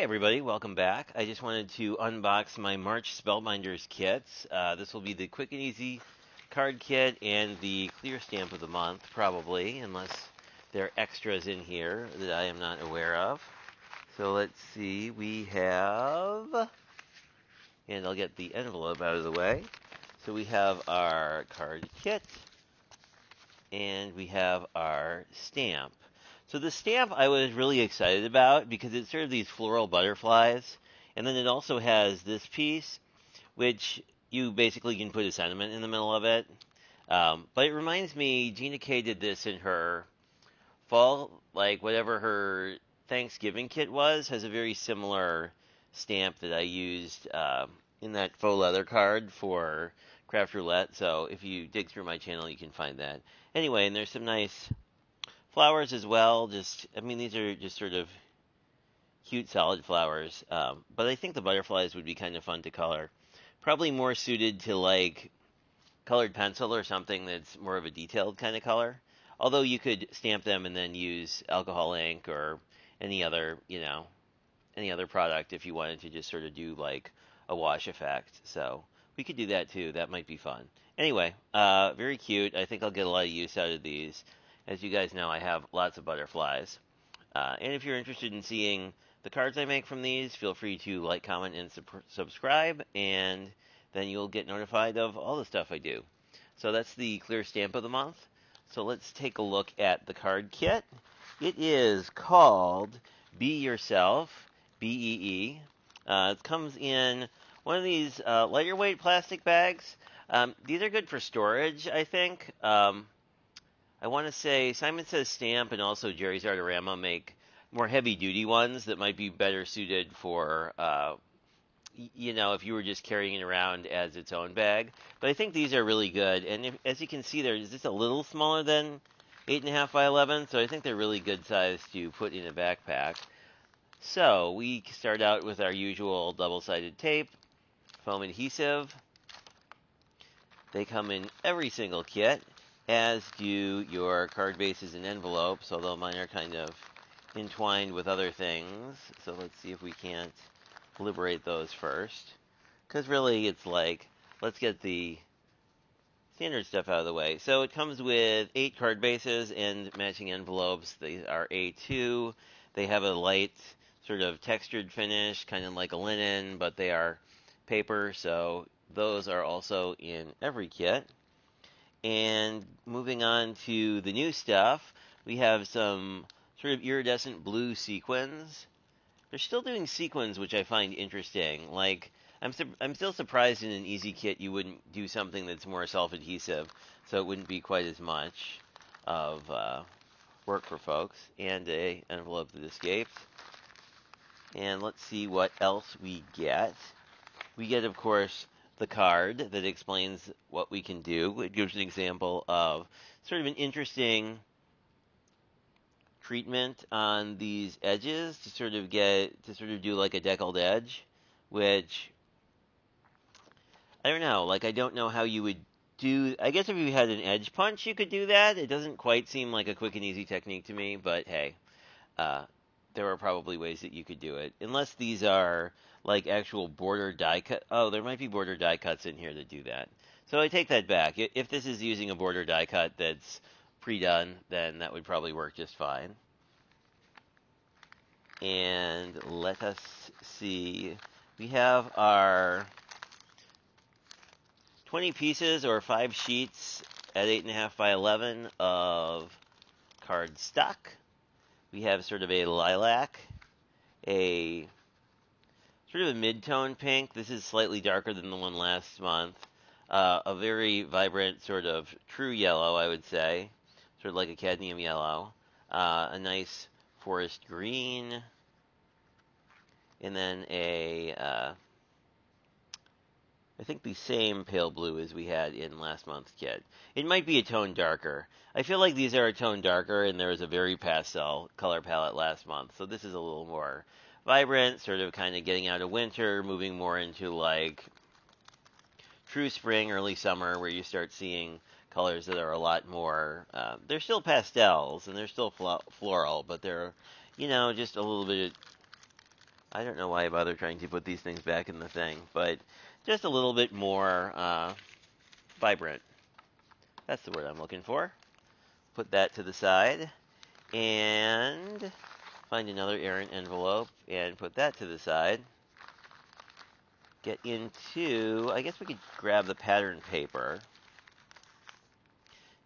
Hey everybody, welcome back. I just wanted to unbox my March Spellbinders kits. This will be the quick and easy card kit and the clear stamp of the month, probably, unless there are extras in here that I am not aware of. So let's see, we have, and I'll get the envelope out of the way. So we have our card kit, and we have our stamp. So the stamp I was really excited about because it's sort of these floral butterflies, and then it also has this piece, which you basically can put a sentiment in the middle of it. But it reminds me, Gina K did this in her fall, like whatever her Thanksgiving kit was, has a very similar stamp that I used in that faux leather card for Craft Roulette. So if you dig through my channel, you can find that. Anyway, and there's some nice flowers as well. I mean, these are just sort of cute, solid flowers. But I think the butterflies would be kind of fun to color. Probably more suited to like colored pencil or something that's more of a detailed kind of color. Although you could stamp them and then use alcohol ink or any other, any other product if you wanted to just sort of do like a wash effect. So we could do that too. That might be fun. Anyway, very cute. I think I'll get a lot of use out of these. As you guys know, I have lots of butterflies. And if you're interested in seeing the cards I make from these, feel free to like, comment, and subscribe, and then you'll get notified of all the stuff I do. So that's the clear stamp of the month. So let's take a look at the card kit. It is called Be Yourself, BEE. It comes in one of these lighter weight plastic bags. These are good for storage, I think. I want to say Simon Says Stamp and also Jerry's Artorama make more heavy-duty ones that might be better suited for, if you were just carrying it around as its own bag. But I think these are really good. And as you can see, they're just a little smaller than 8.5 by 11, so I think they're really good size to put in a backpack. So we start out with our usual double-sided tape, foam adhesive. They come in every single kit, as do your card bases and envelopes, although mine are kind of entwined with other things. So let's see if we can't liberate those first. Because really, it's like, let's get the standard stuff out of the way. So it comes with 8 card bases and matching envelopes. They are A2. They have a light, sort of textured finish, kind of like a linen, but they are paper, so those are also in every kit. And moving on to the new stuff, we have some sort of iridescent blue sequins. They're still doing sequins, which I find interesting. Like, I'm still surprised in an easy kit you wouldn't do something that's more self-adhesive, so it wouldn't be quite as much of work for folks. And a envelope that escaped. And let's see what else we get. We get, of course, the card that explains what we can do. It gives an example of sort of an interesting treatment on these edges to sort of do like a deckled edge, which I don't know. Like, I don't know how you would do. I guess if you had an edge punch, you could do that. It doesn't quite seem like a quick and easy technique to me, but hey, there are probably ways that you could do it. Unless these are like actual border die cut. Oh, there might be border die cuts in here that do that. So I take that back. If this is using a border die cut that's pre-done, then that would probably work just fine. And let us see. We have our 20 pieces or 5 sheets at 8.5 by 11 of card stock. We have sort of a lilac, a sort of a mid-tone pink. This is slightly darker than the one last month. A very vibrant sort of true yellow, I would say. Sort of like a cadmium yellow. A nice forest green. And then I think the same pale blue as we had in last month's kit. It might be a tone darker. I feel like these are a tone darker, and there was a very pastel color palette last month. So this is a little more vibrant, sort of kind of getting out of winter, moving more into like true spring, early summer, where you start seeing colors that are a lot more, they're still pastels, and they're still floral, but they're, just a little bit I don't know why I bother trying to put these things back in the thing, but just a little bit more vibrant. That's the word I'm looking for. Put that to the side, and find another errant envelope, and put that to the side. Get into, I guess we could grab the pattern paper.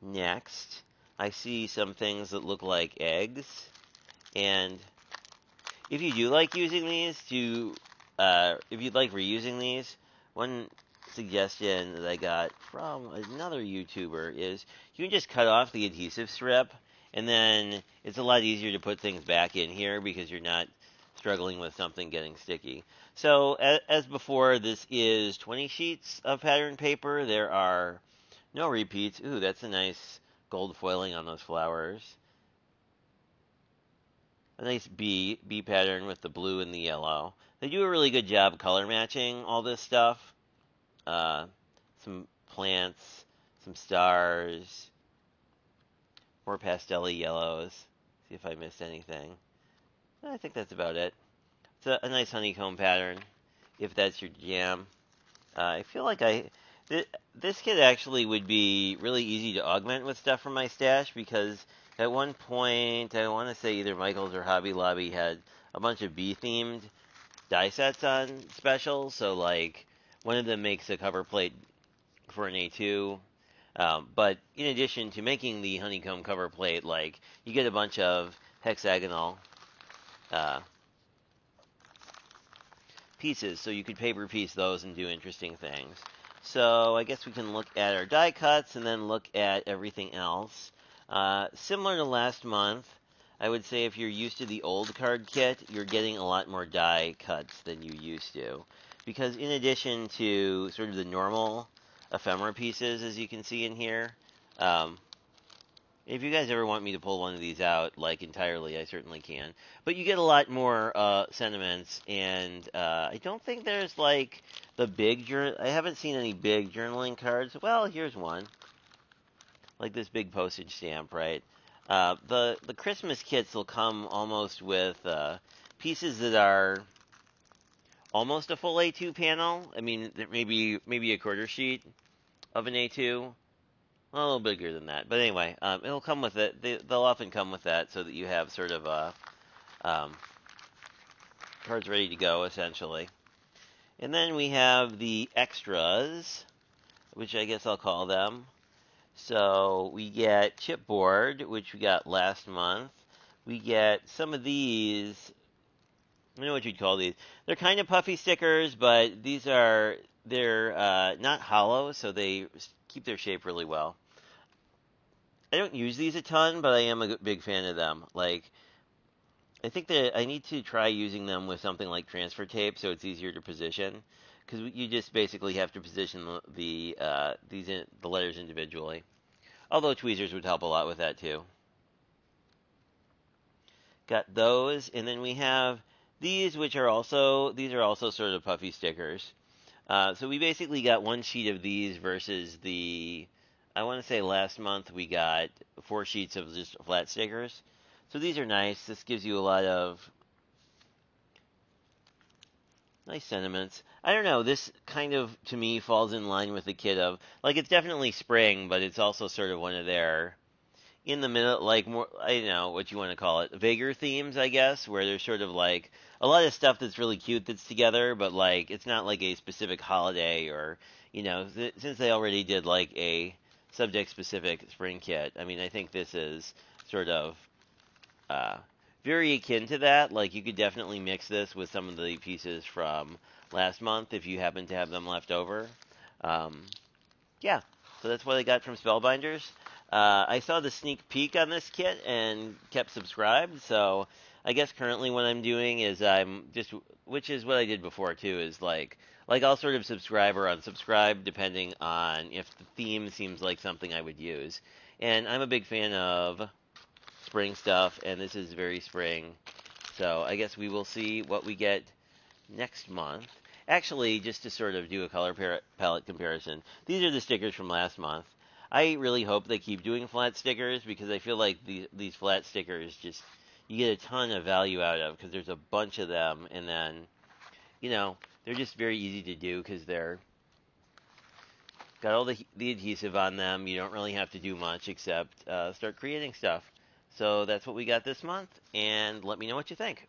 Next, I see some things that look like eggs, and if you do like using these if you'd like reusing these, one suggestion that I got from another YouTuber is you can just cut off the adhesive strip, and then it's a lot easier to put things back in here because you're not struggling with something getting sticky. So, as before, this is 20 sheets of pattern paper. There are no repeats. Ooh, that's a nice gold foiling on those flowers. A nice bee pattern with the blue and the yellow. They do a really good job color matching all this stuff. Some plants, some stars, more pastel-y yellows. See if I missed anything. I think that's about it. It's a nice honeycomb pattern, if that's your jam. I feel like this kit actually would be really easy to augment with stuff from my stash because at one point, I want to say either Michaels or Hobby Lobby had a bunch of bee-themed die sets on special. So, like, one of them makes a cover plate for an A2. But in addition to making the honeycomb cover plate, like, you get a bunch of hexagonal pieces. So you could paper piece those and do interesting things. So I guess we can look at our die cuts and then look at everything else. Similar to last month, I would say if you're used to the old card kit, you're getting a lot more die cuts than you used to. Because in addition to sort of the normal ephemera pieces, as you can see in here, if you guys ever want me to pull one of these out, like, entirely, I certainly can. But you get a lot more sentiments, and I don't think there's, like, the big I haven't seen any big journaling cards. Well, here's one. Like this big postage stamp, right? The Christmas kits will come almost with pieces that are almost a full A2 panel. I mean, maybe a quarter sheet of an A2. A little bigger than that, but anyway, it'll come with it. They'll often come with that, so that you have sort of cards ready to go, essentially. And then we have the extras, which I guess I'll call them. So we get chipboard, which we got last month. We get some of these. I don't know what you'd call these. They're kind of puffy stickers, but they're not hollow, so they keep their shape really well. I don't use these a ton, but I am a big fan of them. Like, I think that I need to try using them with something like transfer tape, so it's easier to position. Because you just basically have to position the letters individually. Although tweezers would help a lot with that too. Got those, and then we have these, which are also sort of puffy stickers. So we basically got one sheet of these versus I want to say last month we got 4 sheets of just flat stickers. So these are nice. This gives you a lot of nice sentiments. I don't know. This kind of, to me, falls in line with the kit of, like, it's definitely spring, but it's also sort of one of their in the middle, like, more, I don't know what you want to call it, vaguer themes, I guess, where there's sort of like a lot of stuff that's really cute that's together, but like it's not like a specific holiday or, since they already did like a subject specific spring kit. I mean, I think this is sort of very akin to that. Like, you could definitely mix this with some of the pieces from last month if you happen to have them left over. Yeah, so that's what I got from Spellbinders. I saw the sneak peek on this kit and kept subscribed, so I guess currently what I'm doing is which is what I did before too, is like I'll sort of subscribe or unsubscribe depending on if the theme seems like something I would use. And I'm a big fan of spring stuff, and this is very spring, so I guess we will see what we get next month. Actually, just to sort of do a color palette comparison, these are the stickers from last month. I really hope they keep doing flat stickers because I feel like these flat stickers just, you get a ton of value out of, because there's a bunch of them, and then, you know, they're just very easy to do because they're got all the adhesive on them. You don't really have to do much except start creating stuff. So that's what we got this month, and let me know what you think.